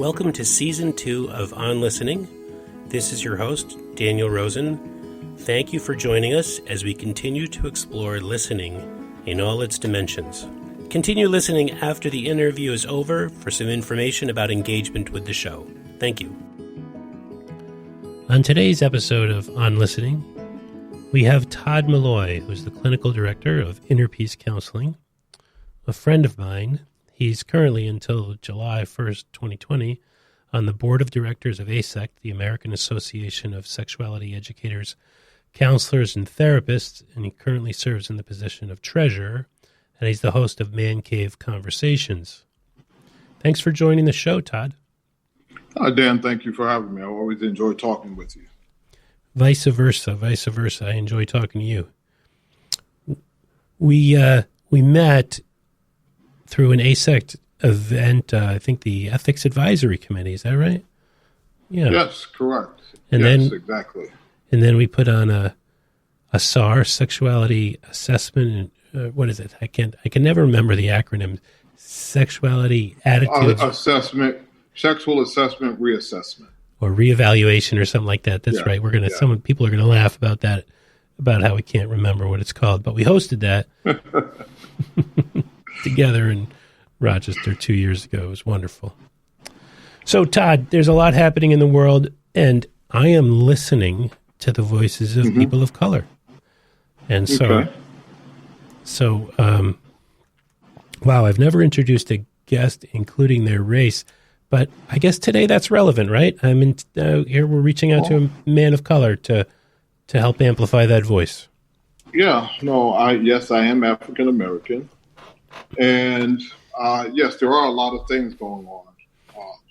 Welcome to Season 2 of OnListening. This is your host, Daniel Rosen. Thank you for joining us as we continue to explore listening in all its dimensions. Continue listening after the interview is over for some information about engagement with the show. Thank you. On today's episode of OnListening, we have Todd Malloy, who's the Clinical Director of Inner Peace Counseling, a friend of mine. He's currently, until July 1st, 2020, on the Board of Directors of ASEC, the American Association of Sexuality Educators, Counselors, and Therapists, and he currently serves in the position of Treasurer, and he's the host of Man Cave Conversations. Thanks for joining the show, Todd. Dan, thank you for having me. I always enjoy talking with you. Vice versa. I enjoy talking to you. We met through an ASEC event, I think the Ethics Advisory Committee, is that right? Yeah. Yes, correct. And yes, then, exactly. And then we put on a SAR, Sexuality Assessment, what is it? I can never remember the acronym. Sexuality Attitudes. Assessment, Sexual Assessment Reassessment. Or reevaluation or something like that. That's right. We're gonna. Some people are gonna laugh about that, about how we can't remember what it's called. But we hosted that together in Rochester 2 years ago. It was wonderful. So, Todd, there's a lot happening in the world, and I am listening to the voices of people of color. And wow, I've never introduced a guest, including their race. But I guess today that's relevant, right? Here we're reaching out to a man of color to help amplify that voice. Yeah, no, I am African American, and yes, there are a lot of things going on,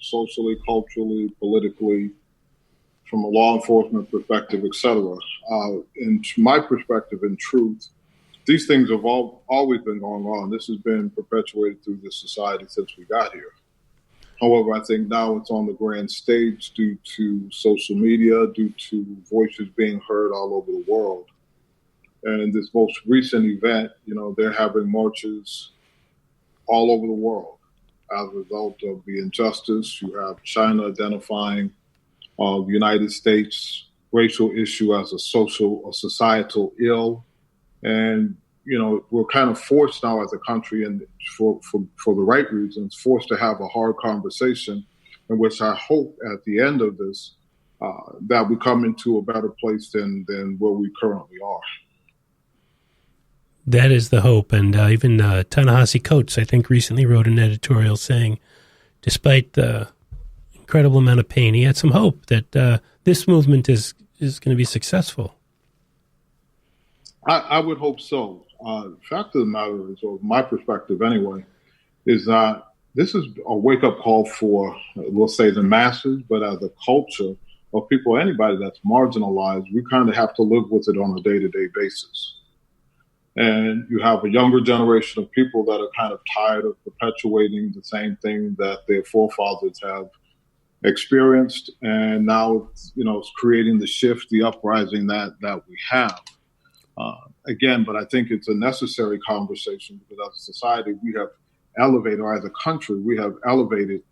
socially, culturally, politically, from a law enforcement perspective, etc. And from my perspective, in truth, these things have always been going on. This has been perpetuated through this society since we got here. However, I think now it's on the grand stage due to social media, due to voices being heard all over the world. And this most recent event, they're having marches all over the world as a result of the injustice. You have China identifying the United States racial issue as a societal ill. And we're kind of forced now as a country, and for the right reasons, forced to have a hard conversation in which I hope at the end of this that we come into a better place than where we currently are. That is the hope. And even Ta-Nehisi Coates, I think, recently wrote an editorial saying, despite the incredible amount of pain, he had some hope that this movement is going to be successful. I would hope so. The fact of the matter is, or my perspective anyway, is that this is a wake-up call for, we'll say, the masses, but as a culture of people, anybody that's marginalized, we kind of have to live with it on a day-to-day basis. And you have a younger generation of people that are kind of tired of perpetuating the same thing that their forefathers have experienced, and now it's creating the shift, the uprising that we have. Again, but I think it's a necessary conversation because as a society, we have elevated, or as a country, we have elevated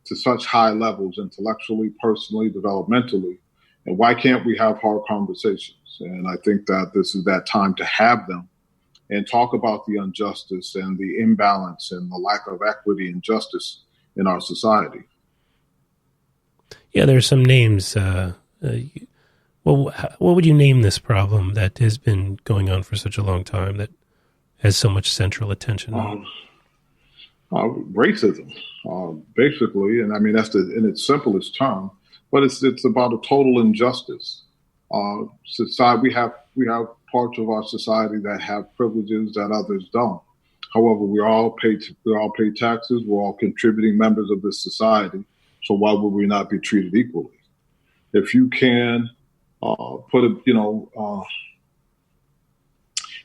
to such high levels intellectually, personally, developmentally. And why can't we have hard conversations? And I think that this is that time to have them and talk about the injustice and the imbalance and the lack of equity and justice in our society. Yeah, there's some names. Well, what would you name this problem that has been going on for such a long time that has so much central attention? Racism, basically, and I mean that's in its simplest term. But it's about a total injustice. Society, we have parts of our society that have privileges that others don't. However, we all pay taxes. We're all contributing members of this society. So why would we not be treated equally? If you can.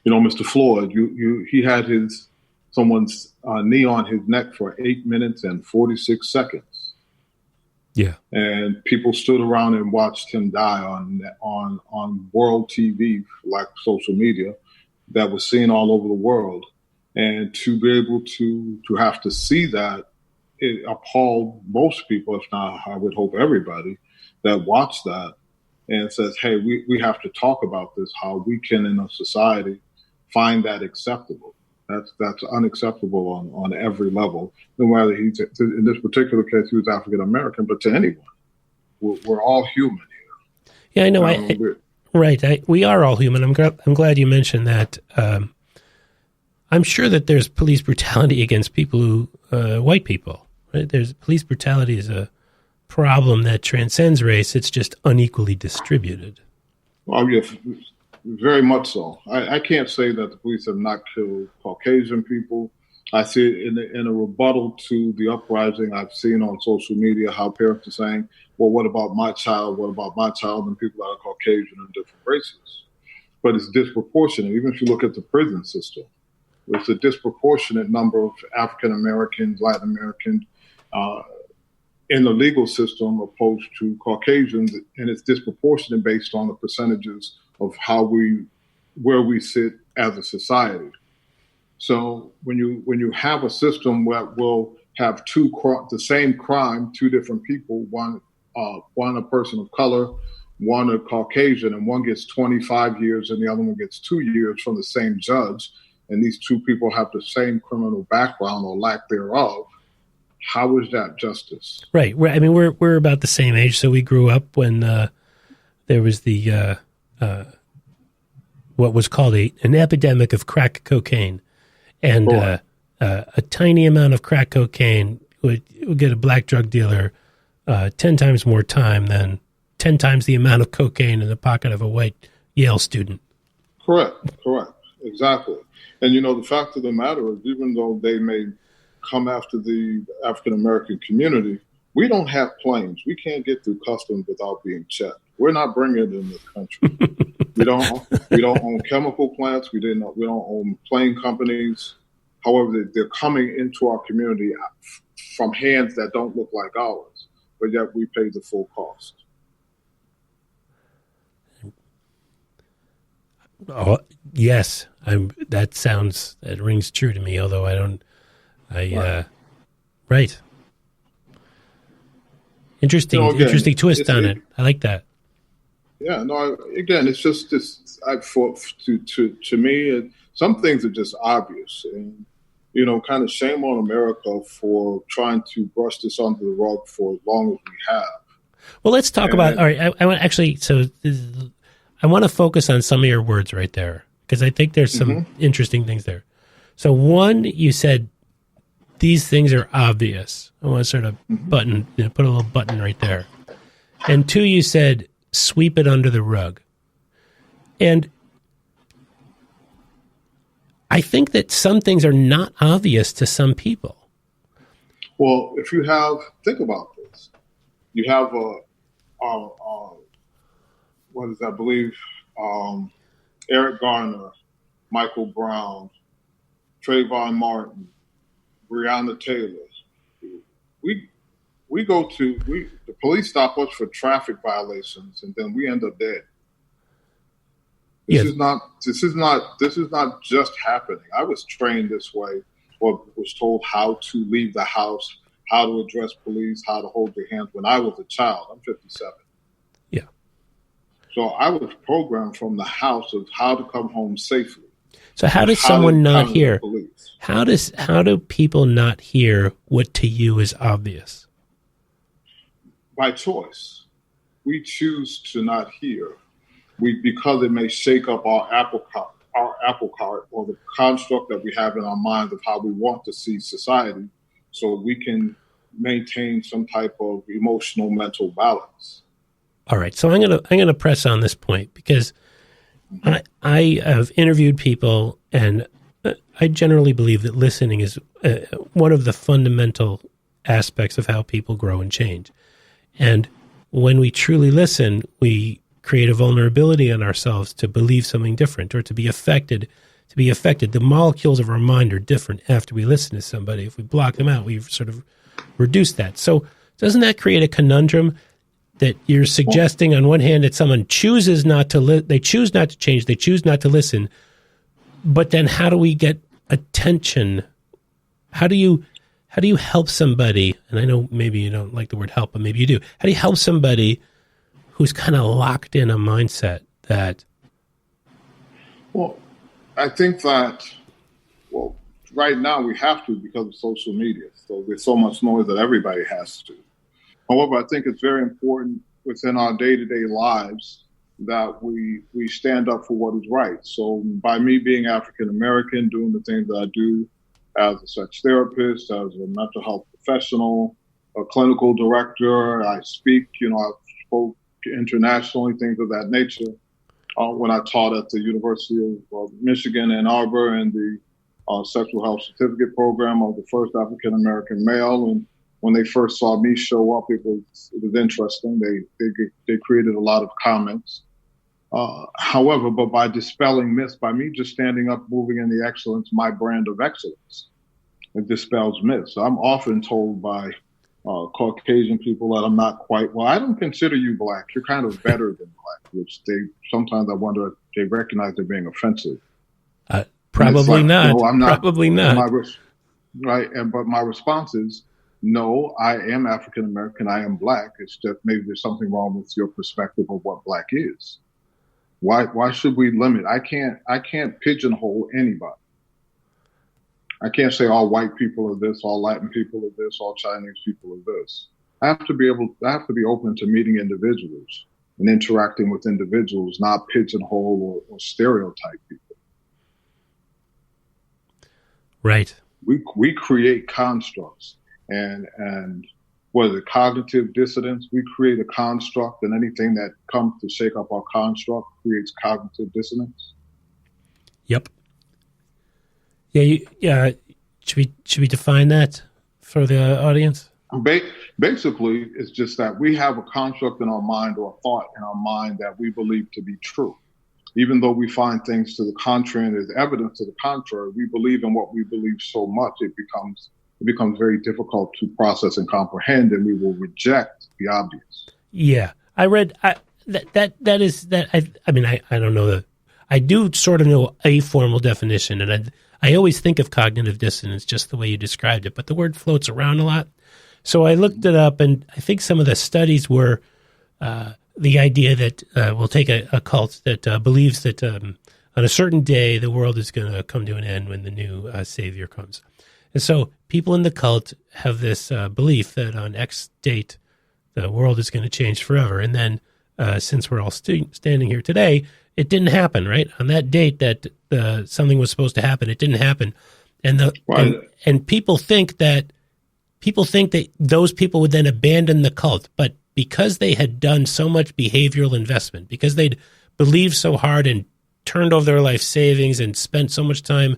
Mr. Floyd, he had someone's knee on his neck for 8 minutes and 46 seconds. Yeah. And people stood around and watched him die on world TV, like social media, that was seen all over the world. And to be able to have to see that it appalled most people, if not, I would hope everybody that watched that and says, hey, we have to talk about this, how we can in a society find that acceptable. That's unacceptable on every level, no matter he's, in this particular case, he was African American, but to anyone. We're all human here. Yeah, I know. We are all human. I'm glad you mentioned that. I'm sure that there's police brutality against people who, white people. Right? There's police brutality is a problem that transcends race. It's just unequally distributed. Well, yeah, very much so. I can't say that the police have not killed Caucasian people. I see it in a rebuttal to the uprising I've seen on social media, how parents are saying, well, what about my child? What about my child? And people that are Caucasian and different races. But it's disproportionate. Even if you look at the prison system, it's a disproportionate number of African Americans, Latin Americans in the legal system opposed to Caucasians. And it's disproportionate based on the percentages of where we sit as a society. So when you have a system where will have the same crime, two different people, one a person of color, one a Caucasian, and one gets 25 years and the other one gets 2 years from the same judge, and these two people have the same criminal background or lack thereof, how is that justice? Right. I mean, we're about the same age, so we grew up when there was the what was called an epidemic of crack cocaine. And a tiny amount of crack cocaine would get a black drug dealer 10 times more time than 10 times the amount of cocaine in the pocket of a white Yale student. Correct, exactly. And, the fact of the matter is, even though they may come after the African-American community, we don't have planes. We can't get through customs without being checked. We're not bringing it in this country. We don't own chemical plants. We don't own plane companies. However, they're coming into our community from hands that don't look like ours, but yet we pay the full cost. Oh, yes. That rings true to me, although right. Interesting twist on it. I like that. Yeah, no, again, it's just this, to me, some things are just obvious, and, kind of shame on America for trying to brush this under the rug for as long as we have. Well, let's talk about, all right, I want to focus on some of your words right there, because I think there's some interesting things there. So one, you said, these things are obvious. I want to sort of put a little button right there. And two, you said, sweep it under the rug. And I think that some things are not obvious to some people. Well, think about this. You have I believe, Eric Garner, Michael Brown, Trayvon Martin, Breonna Taylor. The police stop us for traffic violations, and then we end up dead. This is not just happening. I was trained this way, or was told how to leave the house, how to address police, how to hold their hands when I was a child. I'm 57. Yeah. So I was programmed from the house of how to come home safely. So how does someone not hear? How do people not hear what to you is obvious? By choice. We choose to not hear. Because it may shake up our apple cart or the construct that we have in our minds of how we want to see society, so we can maintain some type of emotional mental balance. All right. So I'm gonna press on this point, because I have interviewed people, and I generally believe that listening is one of the fundamental aspects of how people grow and change. And when we truly listen, we create a vulnerability in ourselves to believe something different or to be affected. The molecules of our mind are different after we listen to somebody. If we block them out, we've sort of reduced that. So doesn't that create a conundrum that you're suggesting on one hand that someone chooses not to they choose not to change, they choose not to listen, but then how do we get attention? How do you how do you help somebody? And I know maybe you don't like the word help, but maybe you do. How do you help somebody who's kind of locked in a mindset that? Well, I think that, well, right now we have to because of social media. So there's so much noise that everybody has to. However, I think it's very important within our day-to-day lives that we stand up for what is right. So by me being African American, doing the things that I do as a sex therapist, as a mental health professional, a clinical director, I speak, I spoke internationally, things of that nature. When I taught at the University of Michigan, Ann Arbor, and the sexual health certificate program of the first African American male, and when they first saw me show up, it was interesting. They created a lot of comments. However, but by dispelling myths, by me just standing up, moving in the excellence, my brand of excellence, it dispels myths. I'm often told by Caucasian people that I'm not quite, well, I don't consider you black. You're kind of better than black, which sometimes I wonder if they recognize they're being offensive. Probably like, not. No, I'm not. Probably not. Right. But my response is, no, I am African American. I am black. It's just maybe there's something wrong with your perspective of what black is. Why should we limit? I can't pigeonhole anybody. I can't say all white people are this, all Latin people are this, all Chinese people are this. I have to be open to meeting individuals and interacting with individuals, not pigeonhole or stereotype people. Right. We create constructs and what is it, cognitive dissonance? We create a construct, and anything that comes to shake up our construct creates cognitive dissonance. Yep. Yeah. Should we define that for the audience? Basically, it's just that we have a construct in our mind or a thought in our mind that we believe to be true. Even though we find things to the contrary and there's evidence to the contrary, we believe in what we believe so much it becomes very difficult to process and comprehend, and we will reject the obvious. Yeah, I read I don't know I do sort of know a formal definition, and I always think of cognitive dissonance just the way you described it, but the word floats around a lot. So I looked it up, and I think some of the studies were the idea that we'll take a cult that believes that on a certain day the world is going to come to an end when the new savior comes. And so people in the cult have this belief that on X date the world is going to change forever. And then since we're all standing here today, it didn't happen, right? On that date that something was supposed to happen, it didn't happen. And and people think that those people would then abandon the cult, but because they had done so much behavioral investment, because they'd believed so hard and turned over their life savings and spent so much time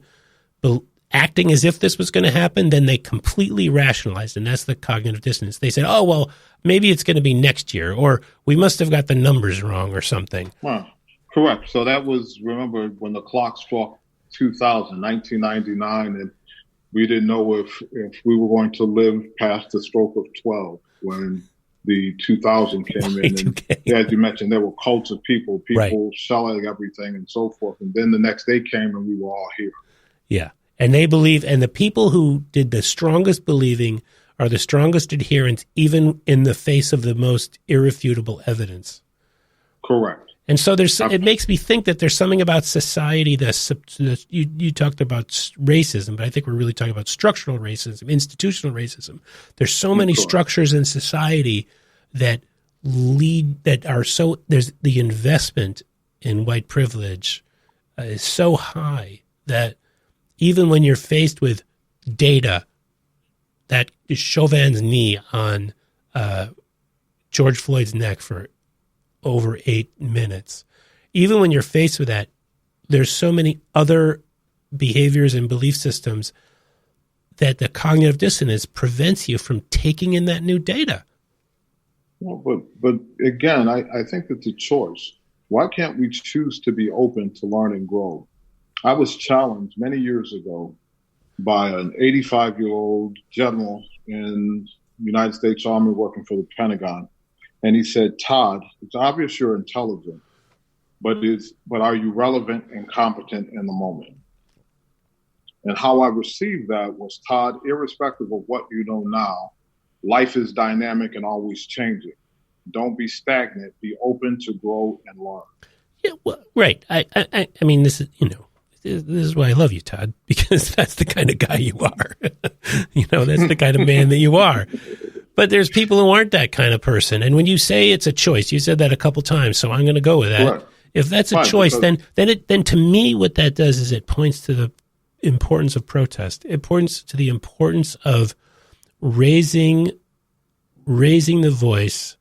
acting as if this was going to happen, then they completely rationalized, and that's the cognitive dissonance. They said, oh, well, maybe it's going to be next year, or we must have got the numbers wrong or something. Well, correct. So that was, remember, when the clock struck 1999, and we didn't know if we were going to live past the stroke of 12 when the 2000 came in. And as you mentioned, there were cults of people right. Selling everything and so forth. And then the next day came and we were all here. Yeah. And they believe, and the people who did the strongest believing are the strongest adherents, even in the face of the most irrefutable evidence. Correct. And so it makes me think that there's something about society you talked about racism, but I think we're really talking about structural racism, institutional racism. There's so many structures in society that there's the investment in white privilege is so high that even when you're faced with data that is Chauvin's knee on George Floyd's neck for over 8 minutes. Even when you're faced with that, there's so many other behaviors and belief systems that the cognitive dissonance prevents you from taking in that new data. Well, but again, I think it's a choice. Why can't we choose to be open to learn and grow? I was challenged many years ago by an 85-year-old general in the United States Army working for the Pentagon. And he said, Todd, it's obvious you're intelligent, but are you relevant and competent in the moment? And how I received that was, Todd, irrespective of what you know now, life is dynamic and always changing. Don't be stagnant. Be open to grow and learn. Yeah, well, right. I mean, this is, this is why I love you, Todd, because that's the kind of guy you are. That's the kind of man that you are. But there's people who aren't that kind of person. And when you say it's a choice, you said that a couple times, so I'm going to go with that. Right. If that's a choice, then to me, what that does is it points to the importance of protest. It points to the importance of raising the voice,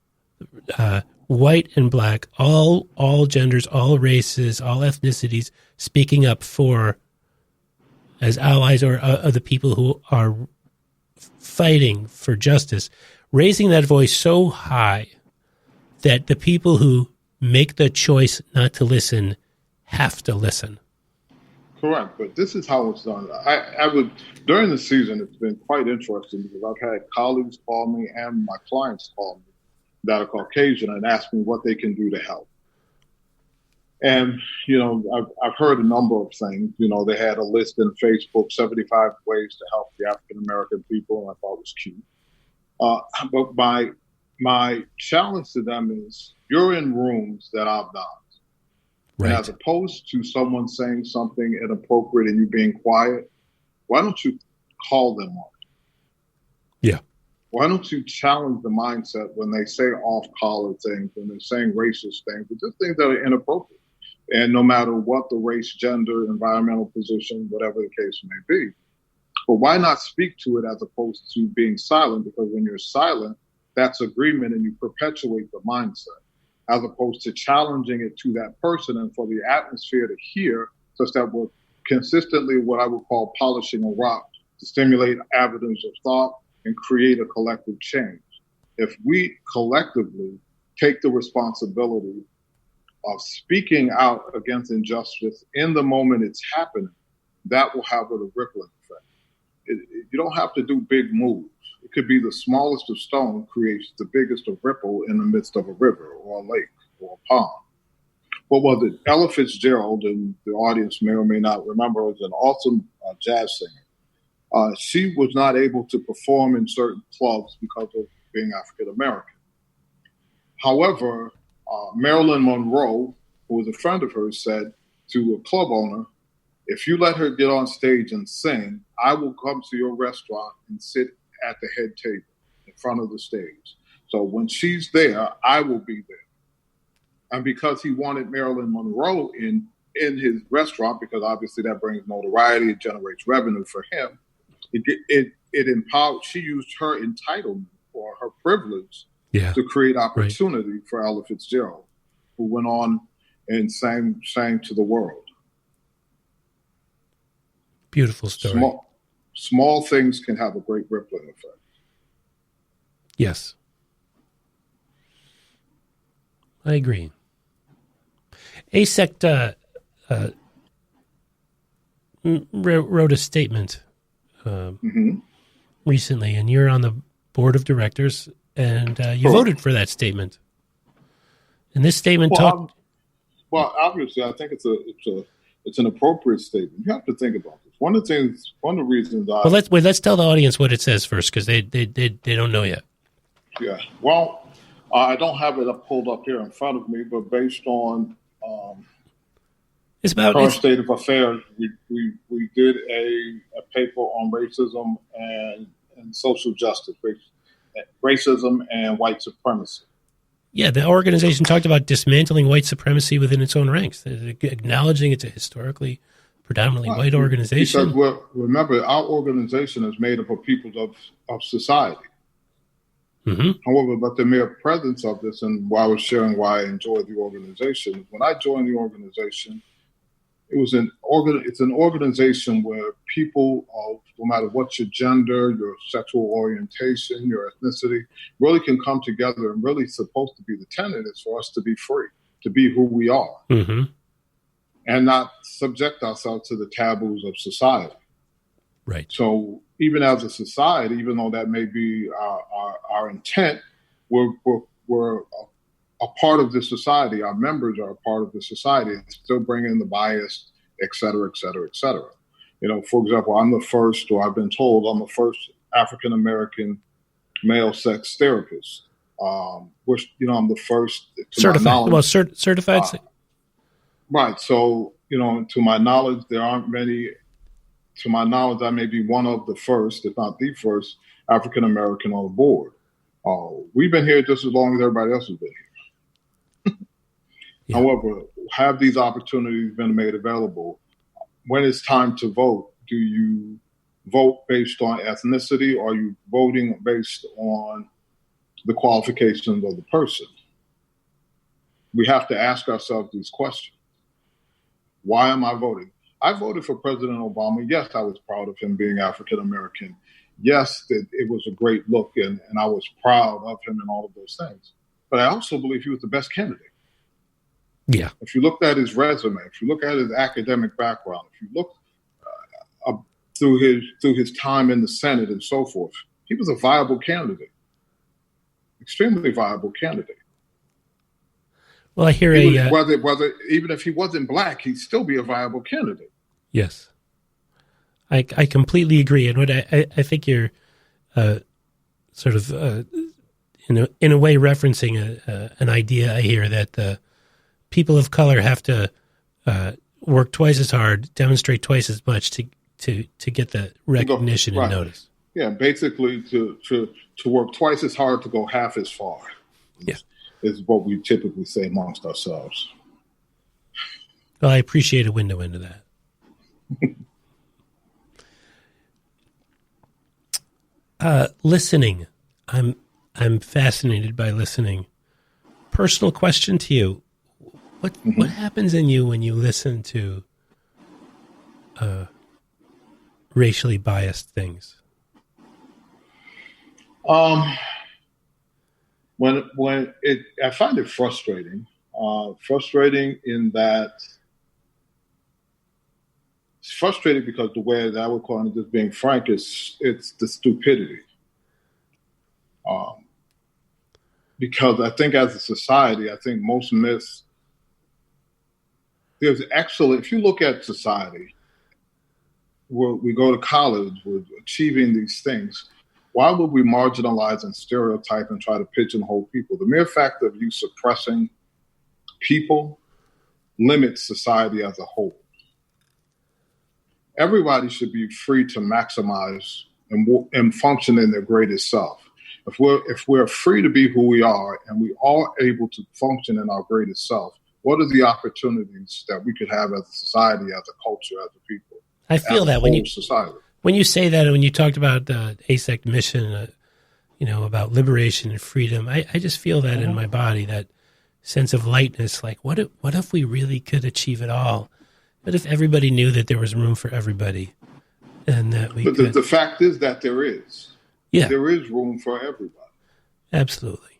white and black, all genders, all races, all ethnicities, speaking up for, as allies or the people who are fighting for justice, raising that voice so high that the people who make the choice not to listen have to listen. Correct, but this is how it's done. I would, during the season, it's been quite interesting because I've had colleagues call me and my clients call me that are Caucasian and ask me what they can do to help. And, I've heard a number of things. They had a list in Facebook, 75 ways to help the African-American people, and I thought it was cute. But my challenge to them is, you're in rooms that I've not. Right. And as opposed to someone saying something inappropriate and you being quiet, why don't you call them on it? Yeah. Why don't you challenge the mindset when they say off-collar things, when they're saying racist things, but just things that are inappropriate? And no matter what the race, gender, environmental position, whatever the case may be. But why not speak to it as opposed to being silent? Because when you're silent, that's agreement and you perpetuate the mindset, as opposed to challenging it to that person and for the atmosphere to hear, such that we're consistently what I would call polishing a rock to stimulate avenues of thought and create a collective change. If we collectively take the responsibility of speaking out against injustice in the moment it's happening, that will have a rippling effect. You don't have to do big moves. It could be the smallest of stone creates the biggest of ripple in the midst of a river or a lake or a pond. What was it? Ella Fitzgerald, and the audience may or may not remember, was an awesome jazz singer. She was not able to perform in certain clubs because of being African American. However, Marilyn Monroe, who was a friend of hers, said to a club owner, if you let her get on stage and sing, I will come to your restaurant and sit at the head table in front of the stage. So when she's there, I will be there. And because he wanted Marilyn Monroe in his restaurant, because obviously that brings notoriety, it generates revenue for him, it empowered, she used her entitlement or her privilege to create opportunity for Ella Fitzgerald, who went on and sang to the world. Beautiful story. Small things can have a great rippling effect. Yes. I agree. ASEC wrote a statement recently, and you're on the board of directors, and you voted for that statement. And this statement obviously, I think it's an appropriate statement. You have to think about this. One of the reasons. Let's tell the audience what it says first, because they don't know yet. Yeah. Well, I don't have it pulled up here in front of me, but based on it's about current state of affairs, we did a paper on racism and social justice, racism and white supremacy. Yeah, the organization talked about dismantling white supremacy within its own ranks, acknowledging it's a historically predominantly white organization. Because remember, our organization is made up of people of society. Mm-hmm. However, but the mere presence of this, and why I was sharing why I enjoyed the organization, when I joined the organization, it's an organization where people of, no matter what your gender, your sexual orientation, your ethnicity, really can come together, and really supposed to be the tenet is for us to be free, to be who we are, and not subject ourselves to the taboos of society. Right. So even as a society, even though that may be our intent, we're a part of this society. Our members are a part of the society, and still bring in the bias, et cetera, et cetera, et cetera. For example, I'm the first, or I've been told I'm the first African American male sex therapist. Which I'm the first to certified. my knowledge. Well, certified. Right. So to my knowledge, there aren't many. To my knowledge, I may be one of the first, if not the first, African American on the board. We've been here just as long as everybody else has been here. Yeah. However, have these opportunities been made available? When it's time to vote, do you vote based on ethnicity, or are you voting based on the qualifications of the person? We have to ask ourselves these questions. Why am I voting? I voted for President Obama. Yes, I was proud of him being African American. Yes, it was a great look, and I was proud of him and all of those things. But I also believe he was the best candidate. Yeah. If you looked at his resume, if you look at his academic background, if you look through his time in the Senate and so forth, he was a viable candidate, extremely viable candidate. Well, I hear whether even if he wasn't black, he'd still be a viable candidate. Yes, I completely agree, and what I think you're sort of in a way referencing an idea I hear that people of color have to work twice as hard, demonstrate twice as much to get the recognition and notice. Yeah, basically to work twice as hard to go half as far. Yeah. Is what we typically say amongst ourselves. Well, I appreciate a window into that. Listening. I'm fascinated by listening. Personal question to you. What happens in you when you listen to racially biased things? I find it frustrating. Frustrating in that it's frustrating because the way that I would call it, just being frank, it's the stupidity. Because I think as a society, I think most myths, there's excellent, if you look at society, we go to college, we're achieving these things. Why would we marginalize and stereotype and try to pigeonhole people? The mere fact of you suppressing people limits society as a whole. Everybody should be free to maximize and function in their greatest self. If we're free to be who we are and we are able to function in our greatest self, what are the opportunities that we could have as a society, as a culture, as a people? I feel that when you say that, and when you talked about the ASEC mission, about liberation and freedom, I just feel that in my body, that sense of lightness. Like, what if we really could achieve it all? What if everybody knew that there was room for everybody, and that we could? The fact is that there is. Yeah, there is room for everybody. Absolutely.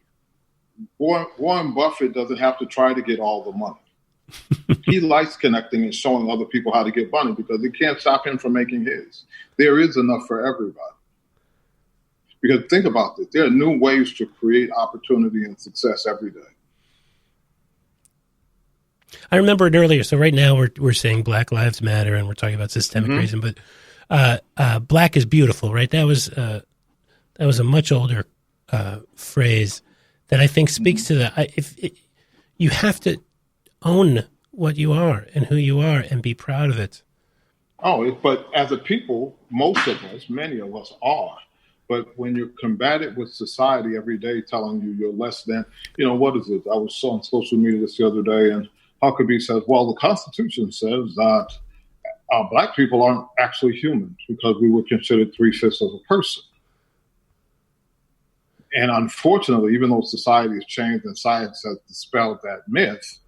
Warren Buffett doesn't have to try to get all the money. He likes connecting and showing other people how to get money because it can't stop him from making his. There is enough for everybody. Because think about this. There are new ways to create opportunity and success every day. I remember it earlier. So right now we're saying Black Lives Matter and we're talking about systemic racism, but black is beautiful, right? That was a much older phrase that I think speaks to that. You have to own what you are and who you are and be proud of it. But as a people, most of us, many of us are. But when you're combated with society every day telling you you're less than, what is it? I was on social media this the other day, and Huckabee says, well, the Constitution says that Black people aren't actually humans because we were considered 3/5 of a person. And unfortunately, even though society has changed and science has dispelled that myth,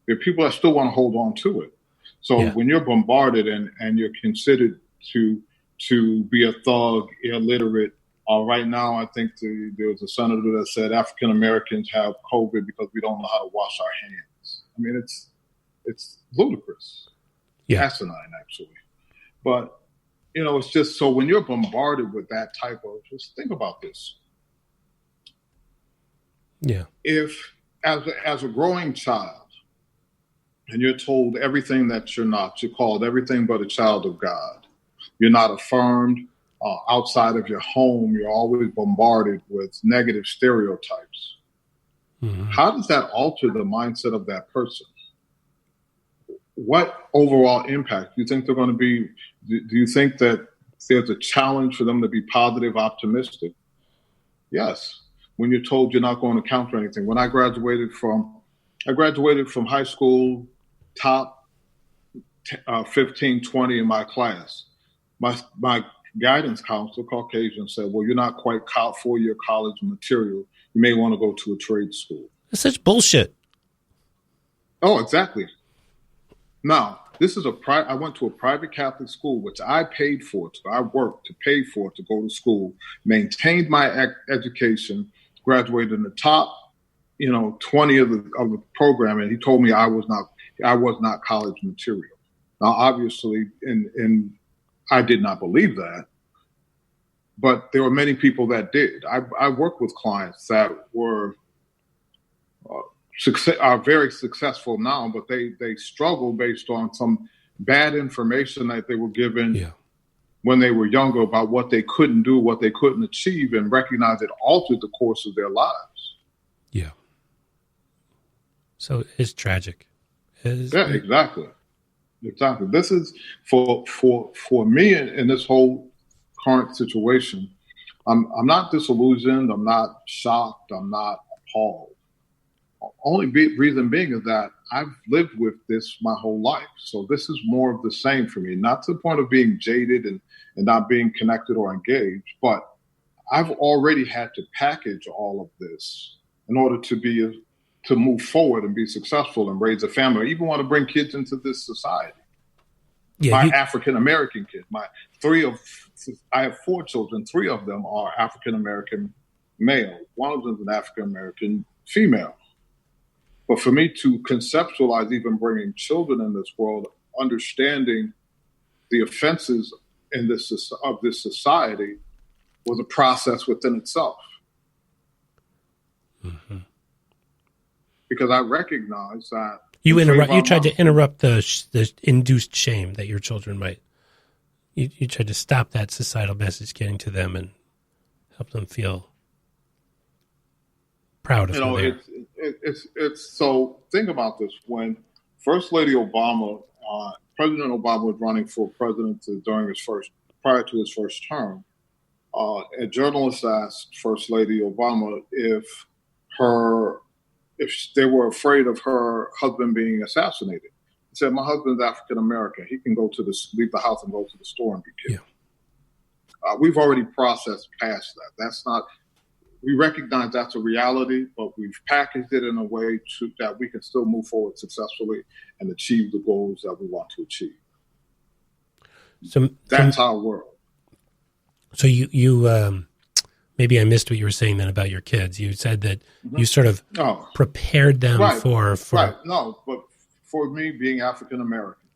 there are people that still want to hold on to it. So when you're bombarded and you're considered to be a thug, illiterate, right now I think there was a senator that said African Americans have COVID because we don't know how to wash our hands. I mean, it's ludicrous, asinine actually. But it's just so when you're bombarded with that type of, just think about this. Yeah. If as a growing child, and you're told everything that you're not. You're called everything but a child of God. You're not affirmed outside of your home. You're always bombarded with negative stereotypes. Mm-hmm. How does that alter the mindset of that person? What overall impact do you think they're going to be? Do you think that there's a challenge for them to be positive, optimistic? Yes. When you're told you're not going to counter anything. When I graduated from high school, top 15, 20 in my class. My guidance counselor, Caucasian, said, well, you're not quite 4-year college material. You may want to go to a trade school. That's such bullshit. Oh, exactly. Now, this is I went to a private Catholic school, which I paid for. I worked to pay for to go to school, maintained my education, graduated in the top, 20 of the program, and he told me I was not college material. Now, obviously, and I did not believe that, but there were many people that did. I worked with clients that were are very successful now, but they struggle based on some bad information that they were given when they were younger about what they couldn't do, what they couldn't achieve, and recognize it altered the course of their lives. Yeah. So it's tragic. Exactly. This is for me in this whole current situation. I'm not disillusioned. I'm not shocked. I'm not appalled. Only reason being is that I've lived with this my whole life. So this is more of the same for me, not to the point of being jaded and not being connected or engaged, but I've already had to package all of this in order to move forward and be successful and raise a family, or even want to bring kids into this society. Yeah, African-American kids, I have 4 children. 3 of them are African-American male. One of them is an African-American female. But for me to conceptualize even bringing children in this world, understanding the offenses of this society was a process within itself. Mm-hmm. Because I recognize that you tried to interrupt the induced shame that your children might. You tried to stop that societal message getting to them and help them feel proud of who they are. It's so think about this. When First Lady Obama, President Obama was running for president prior to his first term, a journalist asked First Lady Obama if they were afraid of her husband being assassinated. He said, my husband's African American. He can leave the house and go to the store and be killed. Yeah. We've already processed past that. We recognize that's a reality, but we've packaged it in a way that we can still move forward successfully and achieve the goals that we want to achieve. So that's our world. So you maybe I missed what you were saying then about your kids. You said that you sort of prepared them for... Right, no, but for me, being African American,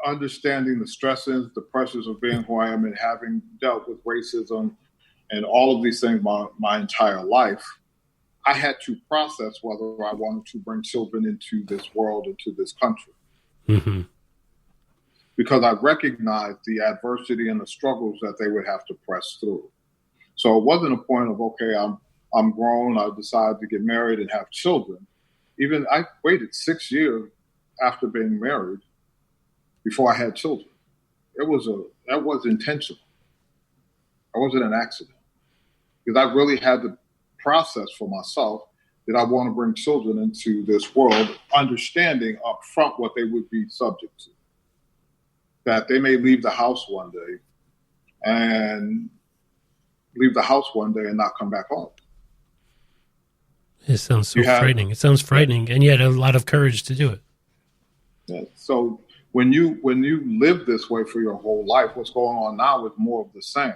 understanding the stresses, the pressures of being who I am and having dealt with racism and all of these things my entire life, I had to process whether I wanted to bring children into this world, into this country. Mm-hmm. Because I recognized the adversity and the struggles that they would have to press through. So it wasn't a point of, okay, I'm grown, I decided to get married and have children. Even I waited 6 years after being married before I had children. That was intentional. It wasn't an accident. Because I really had to process for myself that I want to bring children into this world, understanding up front what they would be subject to. That they may leave the house one day and not come back home. It sounds so frightening. It sounds frightening, and yet a lot of courage to do it. Yeah. So when you live this way for your whole life, what's going on now is more of the same.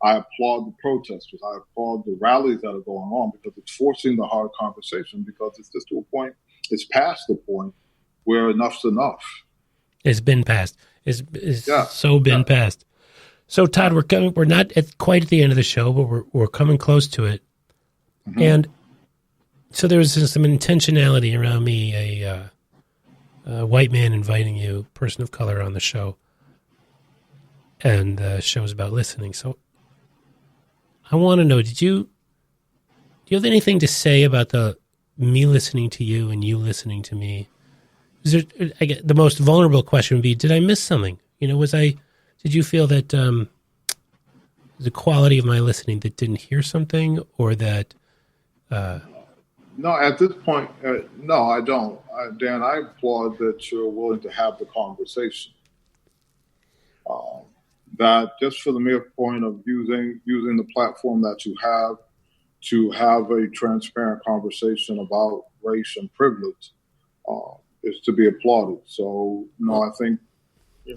I applaud the protesters. I applaud the rallies that are going on because it's forcing the hard conversation, because it's just to a point, it's past the point where enough's enough. It's been passed. It's passed. So Todd, we're not quite at the end of the show, but we're coming close to it. Mm-hmm. And so there was some intentionality around me, a white man inviting you, person of color, on the show, and the show's about listening. So I want to know, do you have anything to say about me listening to you and you listening to me? The most vulnerable question would be, did I miss something? Did you feel that the quality of my listening that didn't hear something, or that... No, at this point, no, I don't. Dan, I applaud that you're willing to have the conversation. That just for the mere point of using the platform that you have to have a transparent conversation about race and privilege is to be applauded. So, no, I think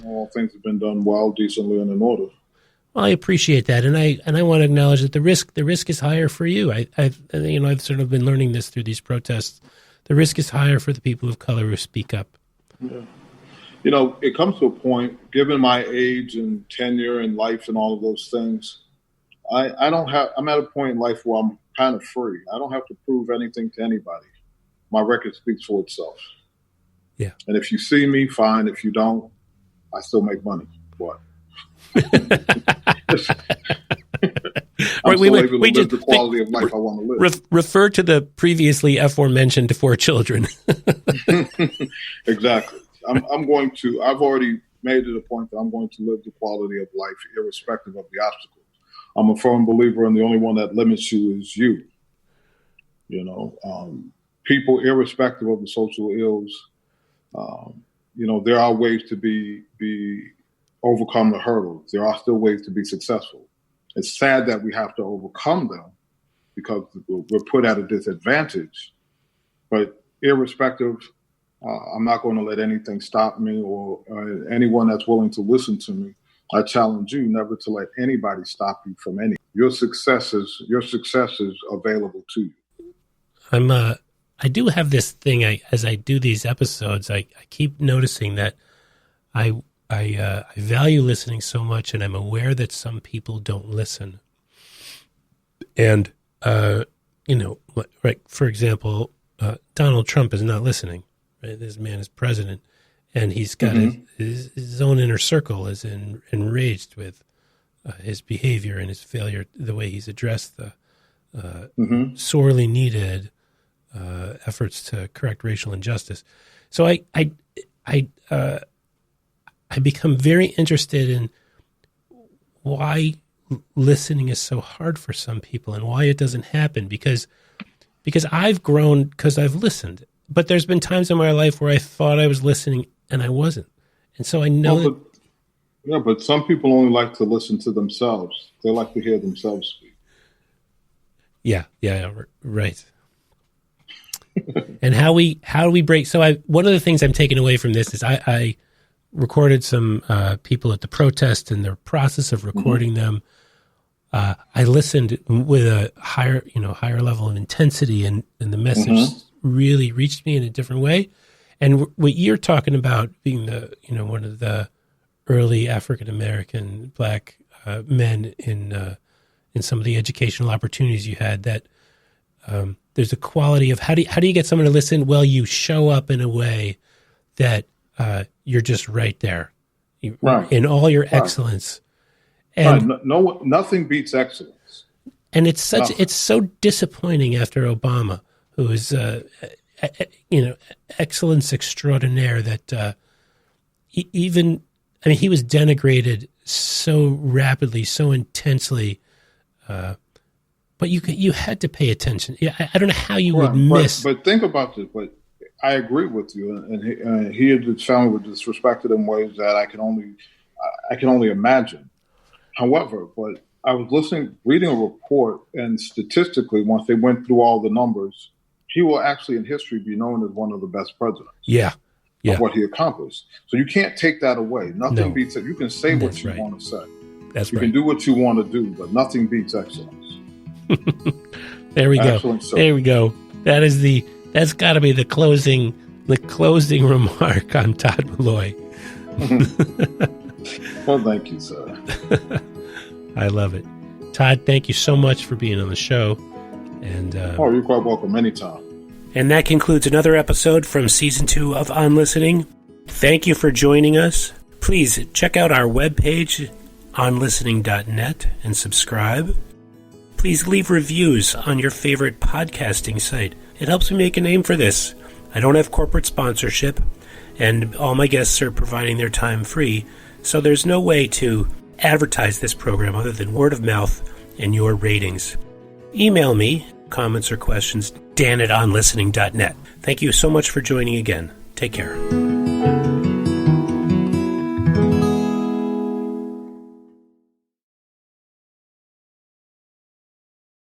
all things have been done well, decently, and in order. Well, I appreciate that, and I want to acknowledge that the risk is higher for you. I've sort of been learning this through these protests. The risk is higher for the people of color who speak up. Yeah. It comes to a point, given my age and tenure in life and all of those things, I'm at a point in life where I'm kind of free. I don't have to prove anything to anybody. My record speaks for itself. Yeah. And if you see me, fine. If you don't, I still make money. What? I'm still able to live the quality of life I want to live. Refer to the previously aforementioned 4 children. Exactly. I've already made it a point that I'm going to live the quality of life irrespective of the obstacles. I'm a firm believer in the only one that limits you is you. People, irrespective of the social ills, there are ways to be overcome the hurdles. There are still ways to be successful. It's sad that we have to overcome them because we're put at a disadvantage. But irrespective, I'm not going to let anything stop me or anyone that's willing to listen to me. I challenge you never to let anybody stop you from anything. Your success is available to you. I do have this thing. As I do these episodes, I keep noticing that I value listening so much, and I'm aware that some people don't listen. And right, for example, Donald Trump is not listening. Right? This man is president, and he's got his own inner circle is enraged with his behavior and his failure, the way he's addressed the sorely needed efforts to correct racial injustice. So I become very interested in why listening is so hard for some people and why it doesn't happen, because I've grown because I've listened. But there's been times in my life where I thought I was listening and I wasn't. And so I know but some people only like to listen to themselves. They like to hear themselves speak. Yeah, right. And how do we break? So one of the things I'm taking away from this is I recorded some people at the protest and their process of recording them. I listened with a higher level of intensity, and the message really reached me in a different way. And what you're talking about being one of the early African American Black men in some of the educational opportunities you had, that there's a quality of how do you get someone to listen? Well, you show up in a way that you're just right there, right, in all your excellence. And nothing beats excellence. And it's so disappointing after Obama, who is excellence extraordinaire, that he was denigrated so rapidly, so intensely. But you had to pay attention. I don't know how you would miss. But think about this. But I agree with you, and he and his family were disrespected in ways that I can only imagine. However, but I was reading a report, and statistically, once they went through all the numbers, he will actually in history be known as one of the best presidents. Yeah. Of what he accomplished. So you can't take that away. Nothing beats it. You can say what you want to say. That's you can do what you want to do, but nothing beats excellence. There we go. There we go. That's got to be the closing remark on Todd Malloy. Well, thank you, sir. I love it. Todd, thank you so much for being on the show. And you're quite welcome anytime. And that concludes another episode from Season 2 of OnListening. Thank you for joining us. Please check out our webpage, onlistening.net, and subscribe. Please leave reviews on your favorite podcasting site. It helps me make a name for this. I don't have corporate sponsorship, and all my guests are providing their time free, so there's no way to advertise this program other than word of mouth and your ratings. Email me comments or questions, dan@onlistening.net. Thank you so much for joining again. Take care.